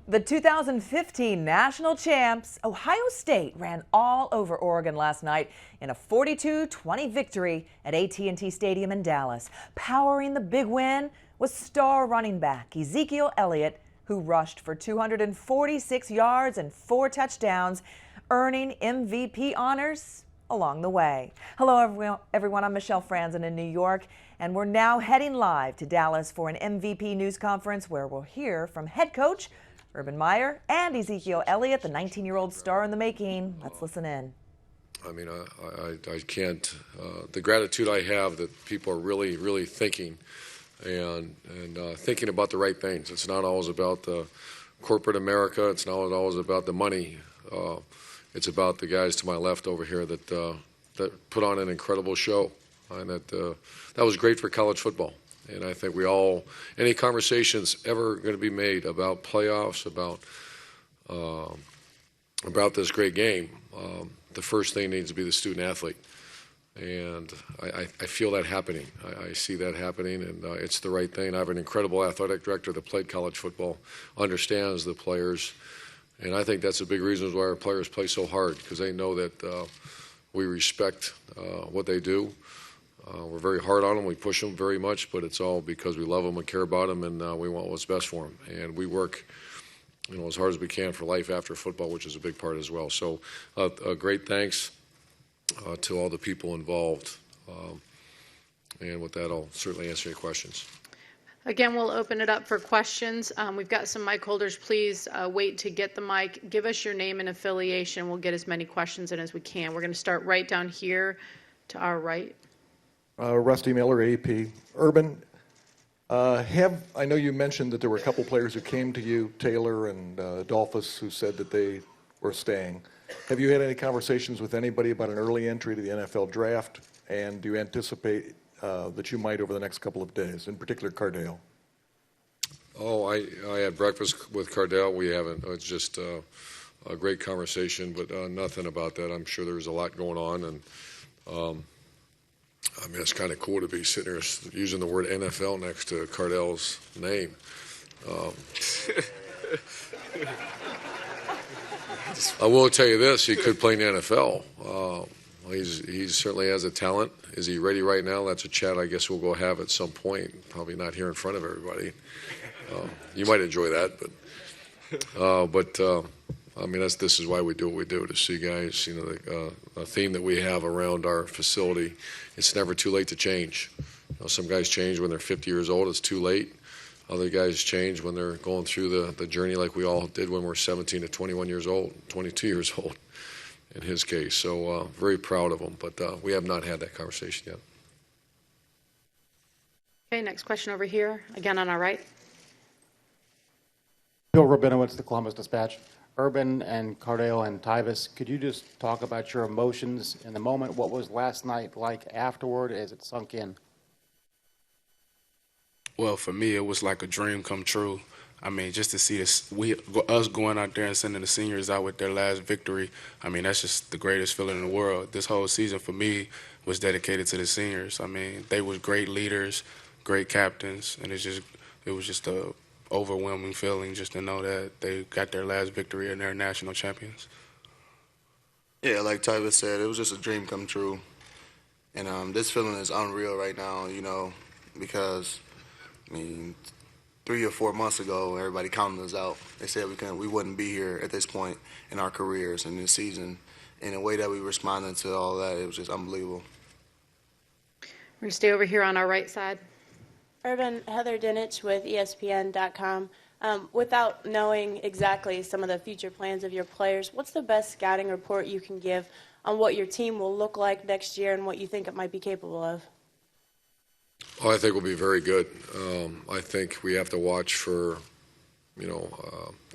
The 2015 national champs, Ohio State, ran all over Oregon last night in a 42-20 victory at AT&T Stadium in Dallas. Powering the big win was star running back Ezekiel Elliott, who rushed for 246 yards and 4 touchdowns, earning MVP honors along the way. Hello, everyone. I'm Michelle Franzen in New York, and we're now heading live to Dallas for an MVP news conference where we'll hear from head coach Urban Meyer and Ezekiel Elliott, the 19-year-old star in the making. Let's listen in. I mean, I can't, the gratitude I have that people are really thinking and thinking about the right things. It's not always about the corporate America. It's not always about the money. It's about the guys to my left over here that put on an incredible show, and that was great for college football. And I think any conversations ever going to be made about playoffs, about this great game, the first thing needs to be the student athlete. And I feel that happening. I see that happening, and it's the right thing. I have an incredible athletic director that played college football, understands the players, and I think that's a big reason why our players play so hard, because they know that we respect what they do. We're very hard on them. We push them very much, but it's all because we love them and care about them, and we want what's best for them. And we work, as hard as we can for life after football, which is a big part as well. So, a great thanks to all the people involved. And with that, I'll certainly answer your questions. Again, we'll open it up for questions. We've got some mic holders. Please wait to get the mic. Give us your name and affiliation. We'll get as many questions in as we can. We're going to start right down here to our right. Rusty Miller, AP. Urban, I know you mentioned that there were a couple players who came to you, Taylor and Dolphus, who said that they were staying. Have you had any conversations with anybody about an early entry to the NFL draft? And do you anticipate that you might over the next couple of days, in particular Cardale? Oh, I had breakfast with Cardale. We haven't. It's just a great conversation, but nothing about that. I'm sure there's a lot going on, and I mean, it's kind of cool to be sitting here using the word NFL next to Cardale's name. I will tell you this, he could play in the NFL. He certainly has a talent. Is he ready right now? That's a chat I guess we'll go have at some point, probably not here in front of everybody. You might enjoy that, but I mean, this is why we do what we do, to see guys, a theme that we have around our facility. It's never too late to change. Some guys change when they're 50 years old. It's too late. Other guys change when they're going through the journey like we all did when we're 17 to 21 years old, 22 years old in his case. So very proud of him, but we have not had that conversation yet. Okay, next question over here, again on our right. Bill Rabinowitz, the Columbus Dispatch. Urban and Cardale and Tyvis, could you just talk about your emotions in the moment? What was last night like afterward as it sunk in? Well, for me, it was like a dream come true. I mean, just to see us going out there and sending the seniors out with their last victory, I mean, that's just the greatest feeling in the world. This whole season for me was dedicated to the seniors. I mean, they were great leaders, great captains, and it was just a overwhelming feeling just to know that they got their last victory and they're national champions. Yeah, like Tyvis said, it was just a dream come true. And this feeling is unreal right now, because, I mean, 3 or 4 months ago, everybody counted us out. They said we wouldn't be here at this point in our careers in this season. And the way that we responded to all that, it was just unbelievable. We're going to stay over here on our right side. Urban, Heather Dinich with ESPN.com. Without knowing exactly some of the future plans of your players, what's the best scouting report you can give on what your team will look like next year and what you think it might be capable of? Oh, I think we'll be very good. I think we have to watch for,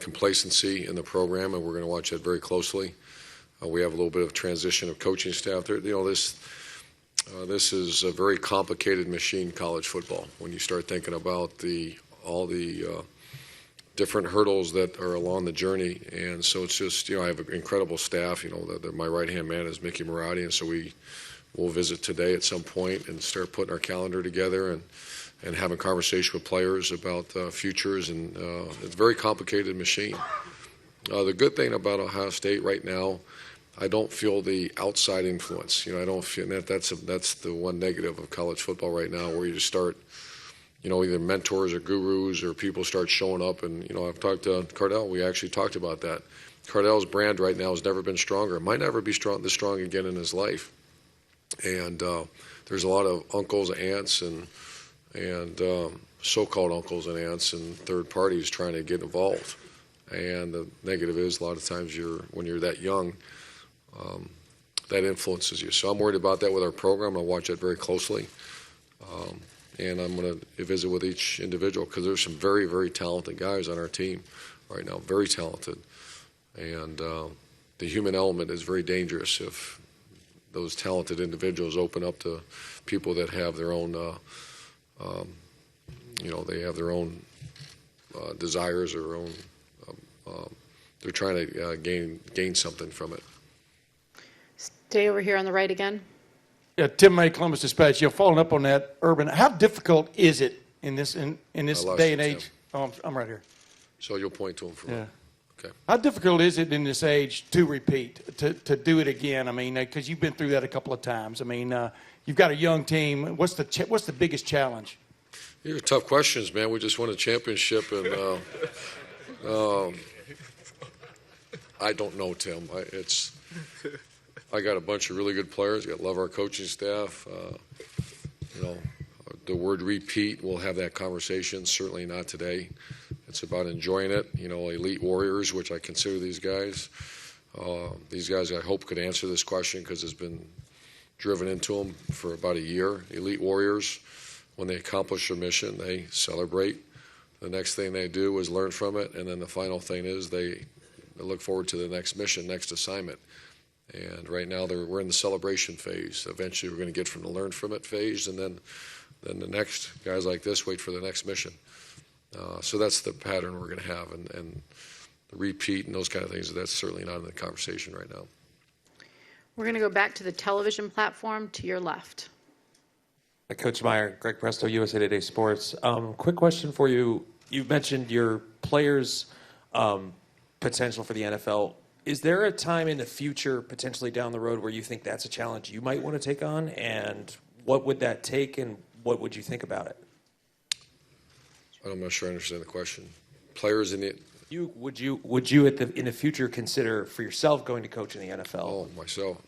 complacency in the program, and we're going to watch that very closely. We have a little bit of transition of coaching staff there. This is a very complicated machine, college football, when you start thinking about all the different hurdles that are along the journey. And so it's just, I have an incredible staff. My right-hand man is Mickey Marotti, and so we we'll visit today at some point and start putting our calendar together and having conversation with players about futures. And it's a very complicated machine. The good thing about Ohio State right now, I don't feel the outside influence. I don't feel that's the one negative of college football right now, where you just start, either mentors or gurus or people start showing up. And I've talked to Cardale. We actually talked about that. Cardale's brand right now has never been stronger. It might never be this strong again in his life. And there's a lot of uncles, aunts, and so-called uncles and aunts and third parties trying to get involved. And the negative is a lot of times when you're that young, that influences you. So I'm worried about that with our program. I watch that very closely. And I'm going to visit with each individual because there's some very, very talented guys on our team right now, very talented. And the human element is very dangerous if those talented individuals open up to people that have their own, they have their own desires or their own, they're trying to gain something from it. Stay over here on the right again. Yeah, Tim May, Columbus Dispatch. Following up on that, Urban, how difficult is it in this day and age? Oh, I'm right here. So you'll point to him for Yeah. Okay. How difficult is it in this age to repeat, to do it again? I mean, because you've been through that a couple of times. I mean, you've got a young team. What's the biggest challenge? These are tough questions, man. We just won a championship, and I don't know, Tim. I got a bunch of really good players. I love our coaching staff. The word repeat, we'll have that conversation. Certainly not today. It's about enjoying it. Elite warriors, which I consider these guys. These guys, I hope, could answer this question because it's been driven into them for about a year. Elite warriors, when they accomplish their mission, they celebrate. The next thing they do is learn from it, and then the final thing is they look forward to the next mission, next assignment. And right now we're in the celebration phase. Eventually we're going to get from the learn from it phase, and then the next guys like this wait for the next mission. So that's the pattern we're going to have, and the repeat and those kind of things, that's certainly not in the conversation right now. We're going to go back to the television platform to your left. Coach Meyer, Greg Presto, USA Today Sports. Quick question for you. You mentioned your players' potential for the NFL. Is there a time in the future, potentially down the road, where you think that's a challenge you might want to take on? And what would that take, and what would you think about it? I'm not sure I understand the question. Players in it. Would you in the future consider for yourself going to coach in the NFL? Oh, myself.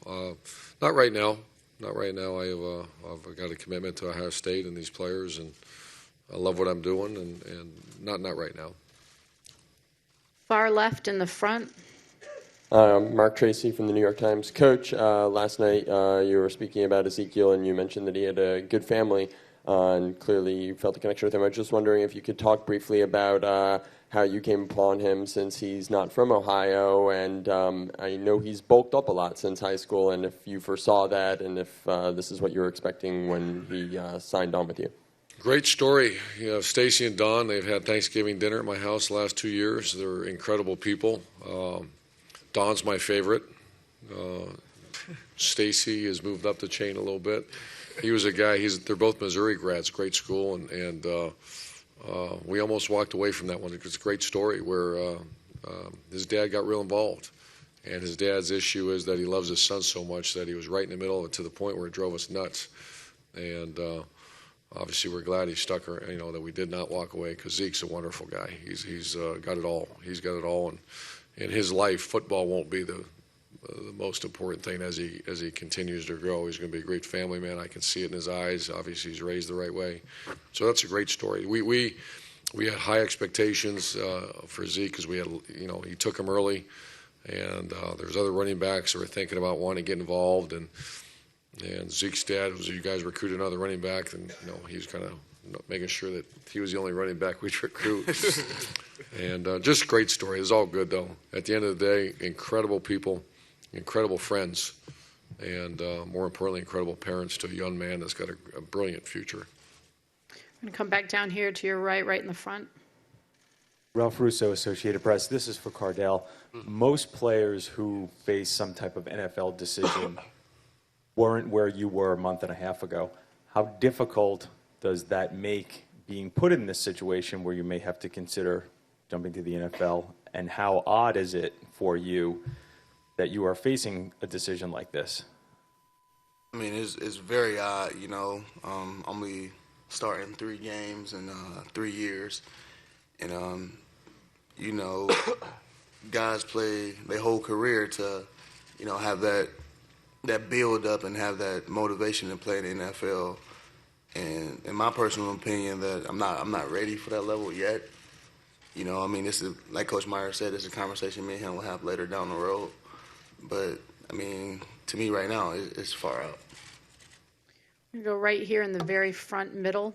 Not right now. Not right now. I've got a commitment to Ohio State and these players, and I love what I'm doing, and not right now. Far left in the front. Mark Tracy from the New York Times. Coach, last night you were speaking about Ezekiel, and you mentioned that he had a good family, and clearly you felt a connection with him. I was just wondering if you could talk briefly about how you came upon him, since he's not from Ohio, and I know he's bulked up a lot since high school, and if you foresaw that, and if this is what you were expecting when he signed on with you. Great story. Stacy and Don, they've had Thanksgiving dinner at my house the last 2 years. They're incredible people. Don's my favorite. Stacy has moved up the chain a little bit. He was a guy, they're both Missouri grads, great school, and we almost walked away from that one. It's a great story where his dad got real involved. And his dad's issue is that he loves his son so much that he was right in the middle of it, to the point where it drove us nuts. And obviously we're glad he stuck her, that we did not walk away, because Zeke's a wonderful guy. He's got it all. He's got it all. And in his life, football won't be the most important thing as he continues to grow. He's going to be a great family man. I can see it in his eyes. Obviously, he's raised the right way. So that's a great story. We had high expectations for Zeke, because we had, he took him early, and there's other running backs that were thinking about wanting to get involved, and Zeke's dad was, you guys recruited another running back, and he was kind of making sure that he was the only running back we'd recruit. And just a great story. It's all good, though. At the end of the day, incredible people, incredible friends, and more importantly, incredible parents to a young man that's got a brilliant future. I'm going to come back down here to your right in the front. Ralph Russo, Associated Press. This is for Cardale. Most players who face some type of NFL decision weren't where you were a month and a half ago. How difficult does that make being put in this situation where you may have to consider jumping to the NFL? And how odd is it for you that you are facing a decision like this? I mean, it's very odd, you know. I'm only starting 3 games in 3 years. And, you know, guys play their whole career to, you know, have that build up and have that motivation to play in the NFL. And in my personal opinion, that I'm not ready for that level yet. You know, I mean, this is, like Coach Meyer said, this is a conversation me and him will have later down the road. But, I mean, to me right now, it's far out. We go right here in the very front middle.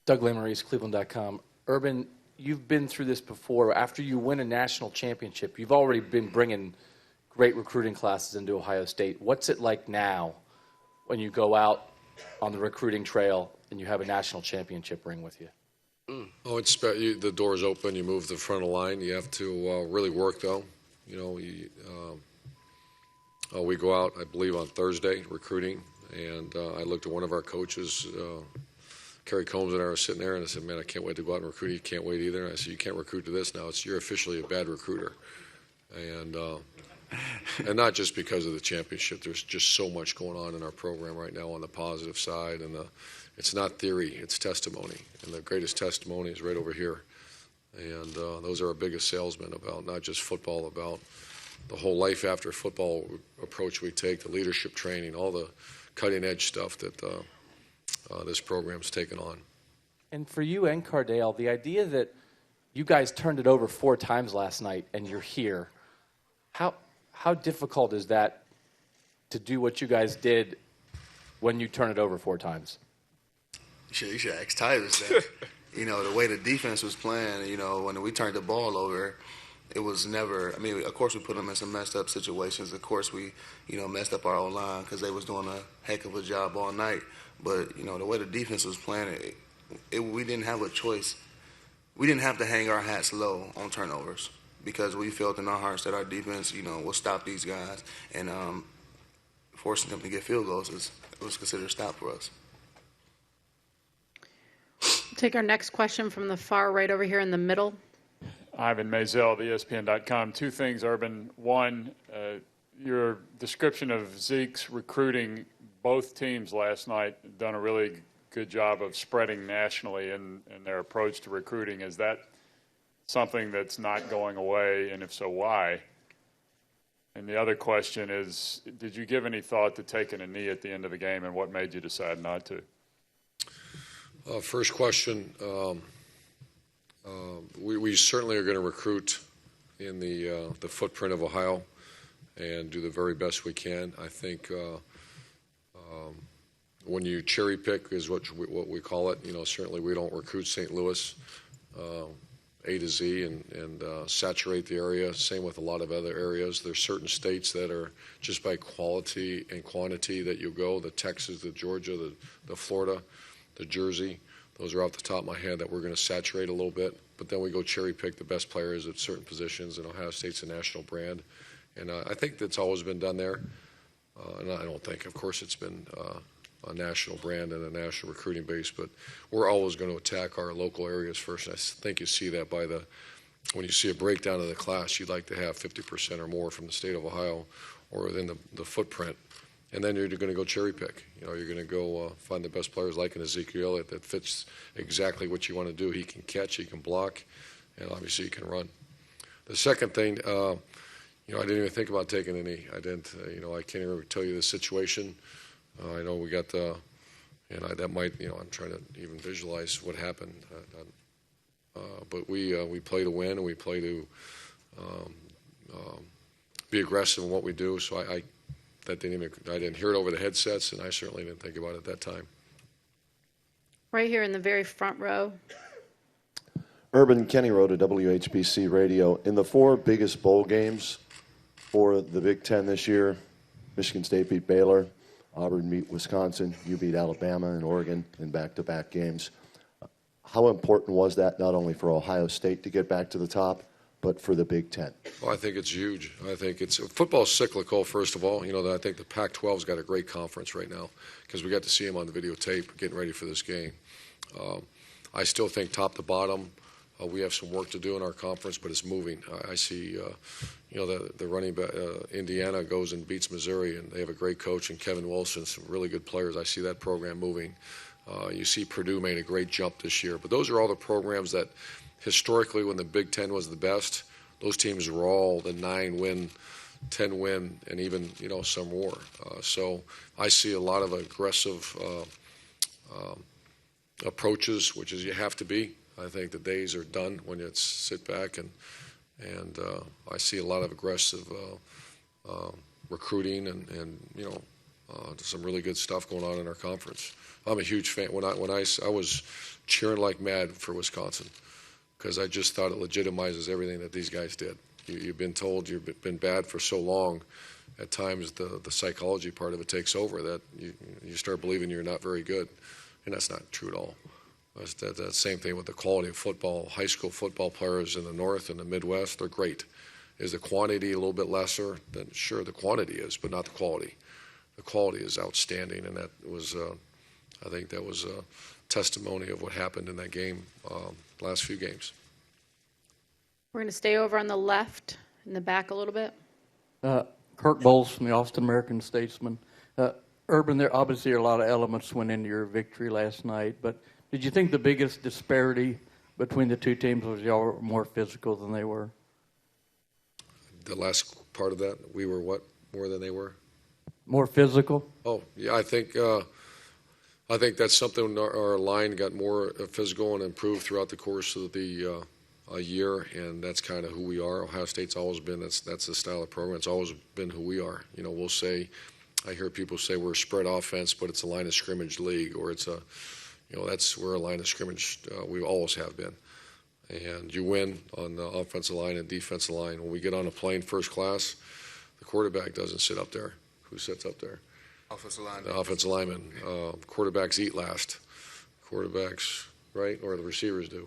Doug Lesmerises, Cleveland.com. Urban, you've been through this before. After you win a national championship, you've already been bringing great recruiting classes into Ohio State. What's it like now when you go out on the recruiting trail and you have a national championship ring with you? Oh, the door's open. You move to the front of the line. You have to really work, though. You know, we go out, I believe, on Thursday recruiting, and I looked at one of our coaches, Kerry Combs, and I were sitting there, and I said, "Man, I can't wait to go out and recruit. You can't wait either." And I said, "You can't recruit to this now. You're officially a bad recruiter," and not just because of the championship. There's just so much going on in our program right now on the positive side, and it's not theory, it's testimony, and the greatest testimony is right over here. And those are our biggest salesmen about not just football, about the whole life after football approach we take, the leadership training, all the cutting edge stuff that this program's taken on. And for you and Cardale, the idea that you guys turned it over 4 times last night and you're here, how difficult is that to do what you guys did when you turn it over 4 times? You should ask Tyvus that. You know, the way the defense was playing, you know, when we turned the ball over, it was never, I mean, of course we put them in some messed up situations. Of course we, you know, messed up our own line because they was doing a heck of a job all night. But, you know, the way the defense was playing, we didn't have a choice. We didn't have to hang our hats low on turnovers because we felt in our hearts that our defense, you know, will stop these guys. And forcing them to get field goals was considered a stop for us. Take our next question from the far right over here in the middle. Ivan Mazel of ESPN.com. 2 things, Urban. One, your description of Zeke's recruiting both teams last night done a really good job of spreading nationally in their approach to recruiting. Is that something that's not going away, and if so, why? And the other question is, did you give any thought to taking a knee at the end of the game, and what made you decide not to? First question, we certainly are going to recruit in the footprint of Ohio and do the very best we can. I think when you cherry pick is what we call it. You know, certainly we don't recruit St. Louis A to Z and saturate the area. Same with a lot of other areas. There's certain states that are just by quality and quantity that you go. The Texas, the Georgia, the Florida, the Jersey. Those are off the top of my head that we're going to saturate a little bit. But then we go cherry pick the best players at certain positions, and Ohio State's a national brand. And I think that's always been done there. And I don't think, of course, it's been a national brand and a national recruiting base, but we're always going to attack our local areas first. And I think you see that when you see a breakdown of the class, you'd like to have 50% or more from the state of Ohio or within the footprint. And then you're going to go cherry pick. You know, you're going to go find the best players like an Ezekiel that fits exactly what you want to do. He can catch, he can block, and obviously he can run. The second thing, you know, I didn't even think about taking any. I didn't, you know, I can't even tell you the situation. I know we got that might, you know, I'm trying to even visualize what happened. But we play to win, and we play to be aggressive in what we do. So I didn't hear it over the headsets, and I certainly didn't think about it at that time. Right here in the very front row. Urban, Kenny Rowe to WHBC Radio. In the 4 biggest bowl games for the Big Ten this year, Michigan State beat Baylor, Auburn beat Wisconsin, you beat Alabama and Oregon in back-to-back games. How important was that not only for Ohio State to get back to the top, but for the Big Ten? Well, I think it's huge. I think football's cyclical, first of all. I think the Pac-12's got a great conference right now because we got to see them on the videotape getting ready for this game. I still think top to bottom, we have some work to do in our conference, but it's moving. I see, the running back, Indiana goes and beats Missouri, and they have a great coach and Kevin Wilson, some really good players. I see that program moving. You see Purdue made a great jump this year. But those are all the programs that historically, when the Big Ten was the best, those teams were all the 9-win, 10-win, and even, some more. So I see a lot of aggressive approaches, which is you have to be. I think the days are done when you sit back and I see a lot of aggressive recruiting and some really good stuff going on in our conference. I'm a huge fan. When I was cheering like mad for Wisconsin because I just thought it legitimizes everything that these guys did. You've been told you've been bad for so long. At times the psychology part of it takes over that you start believing you're not very good, and that's not true at all. That's the same thing with the quality of football. High school football players in the North and the Midwest, they're great. Is the quantity a little bit lesser? Then sure, the quantity is, but not the quality. The quality is outstanding, and that was, I think that was a testimony of what happened in that game, last few games. We're going to stay over on the left, in the back a little bit. Kirk Bowles from the Austin American Statesman. Urban, there obviously are a lot of elements went into your victory last night, but did you think the biggest disparity between the two teams was y'all were more physical than they were? The last part of that, we were what more than they were? More physical? Oh, yeah, I think that's something our line got more physical and improved throughout the course of the year, and that's kind of who we are. Ohio State's always been, that's the style of program. It's always been who we are. We'll say, I hear people say we're a spread offense, but it's a line of scrimmage league, or it's a, we're a line of scrimmage. We always have been. And you win on the offensive line and defensive line. When we get on a plane first class, the quarterback doesn't sit up there. Who sits up there? Offensive line. The offensive lineman. Quarterbacks eat last. Quarterbacks, right? Or the receivers do.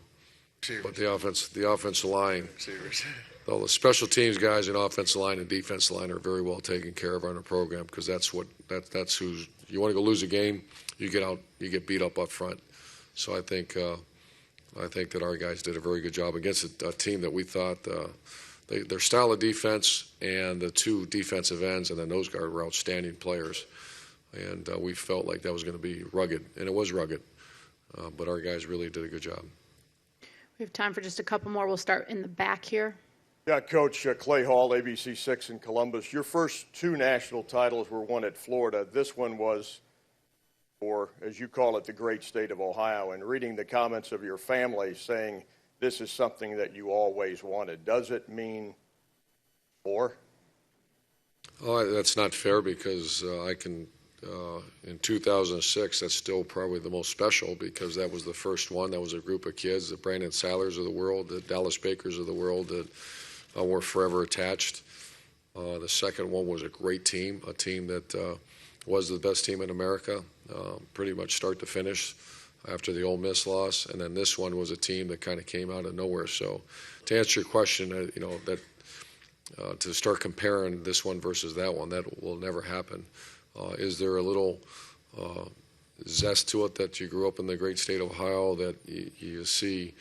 Receivers. But the offensive line. Receivers. All the special teams guys in offensive line and defensive line are very well taken care of on our program because that's who's. You want to go lose a game, you get beat up front. So I think that our guys did a very good job against a team that we thought their style of defense and the two defensive ends and the nose guard were outstanding players, and we felt like that was going to be rugged, and it was rugged, but our guys really did a good job. We have time for just a couple more. We'll start in the back here. Yeah, Coach Clay Hall, ABC6 in Columbus. Your first two national titles were won at Florida. This one was for, as you call it, the great state of Ohio. And reading the comments of your family saying this is something that you always wanted, does it mean more? Oh, that's not fair because in 2006, that's still probably the most special because that was the first one. That was a group of kids, the Brandon Salers of the world, the Dallas Bakers of the world that were forever attached. The second one was a great team, a team that was the best team in America, pretty much start to finish after the Ole Miss loss. And then this one was a team that kind of came out of nowhere. So to answer your question, to start comparing this one versus that one, that will never happen. Is there a little zest to it that you grew up in the great state of Ohio, that you see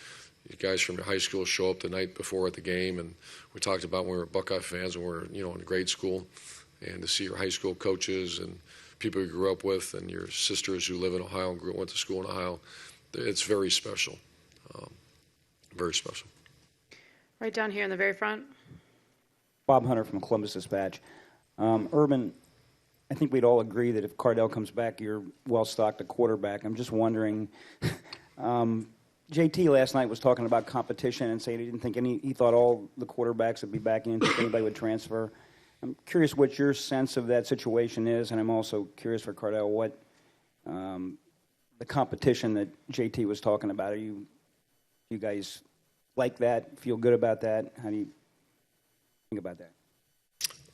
guys from high school show up the night before at the game, and we talked about when we were Buckeye fans when we were in grade school, and to see your high school coaches and people you grew up with and your sisters who live in Ohio and went to school in Ohio, it's very special, very special. Right down here in the very front. Bob Hunter from Columbus Dispatch. Urban, I think we'd all agree that if Cardale comes back, you're well-stocked at quarterback. I'm just wondering, JT last night was talking about competition and saying he thought all the quarterbacks would be back in, think anybody would transfer. I'm curious what your sense of that situation is, and I'm also curious for Cardale what the competition that JT was talking about. You guys like that, feel good about that? How do you think about that?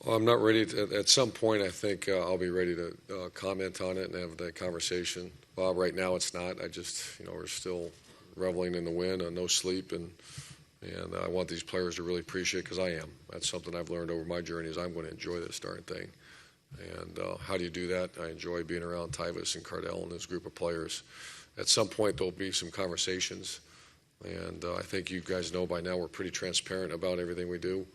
Well, I'm not ready to, at some point I think I'll be ready to comment on it and have that conversation. Bob, right now it's not. I just, we're still reveling in the win, no sleep, and And I want these players to really appreciate it, because I am. That's something I've learned over my journey, is I'm going to enjoy this darn thing. And how do you do that? I enjoy being around Tyvis and Cardale and this group of players. At some point, there'll be some conversations. And I think you guys know by now we're pretty transparent about everything we do.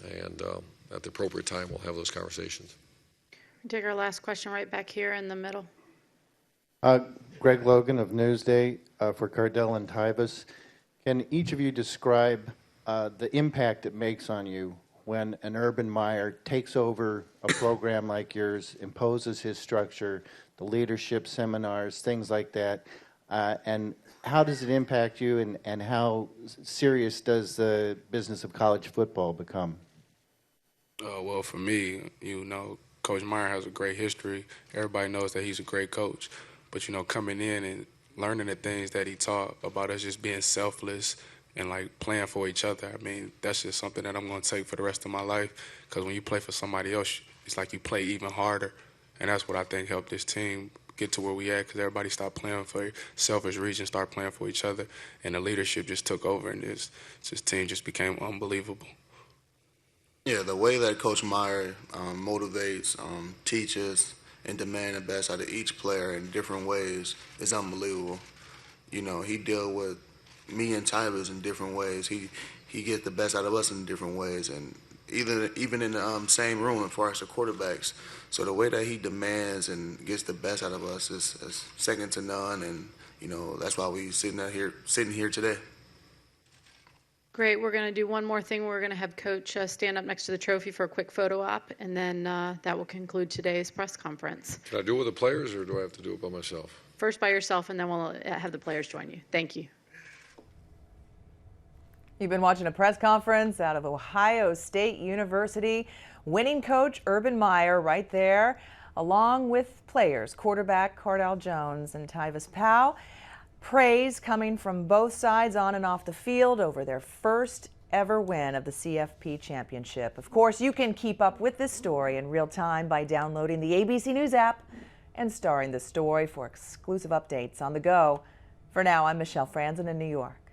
At the appropriate time, we'll have those conversations. We'll take our last question right back here in the middle. Greg Logan of Newsday for Cardale and Tyvis. Can each of you describe the impact it makes on you when an Urban Meyer takes over a program like yours, imposes his structure, the leadership seminars, things like that, and how does it impact you, and how serious does the business of college football become? Well, for me, Coach Meyer has a great history. Everybody knows that he's a great coach. But, coming in and learning the things that he taught about us just being selfless and, playing for each other, I mean, that's just something that I'm going to take for the rest of my life. Because when you play for somebody else, it's like you play even harder. And that's what I think helped this team get to where we at, because everybody stopped playing for selfish reasons, started playing for each other, and the leadership just took over, and this team just became unbelievable. Yeah, the way that Coach Meyer motivates, teaches, and demands the best out of each player in different ways is unbelievable. He deals with me and Tyvis in different ways. He gets the best out of us in different ways, and even in the same room as far as the quarterbacks. So the way that he demands and gets the best out of us is second to none, and that's why we sitting here today. Great. We're going to do one more thing. We're going to have Coach stand up next to the trophy for a quick photo op, and then that will conclude today's press conference. Can I do it with the players, or do I have to do it by myself? First by yourself, and then we'll have the players join you. Thank you. You've been watching a press conference out of Ohio State University. Winning coach Urban Meyer right there, along with players, quarterback Cardale Jones and Tyvis Powell. Praise coming from both sides on and off the field over their first ever win of the CFP Championship. Of course, you can keep up with this story in real time by downloading the ABC News app and starring the story for exclusive updates on the go. For now, I'm Michelle Franzen in New York.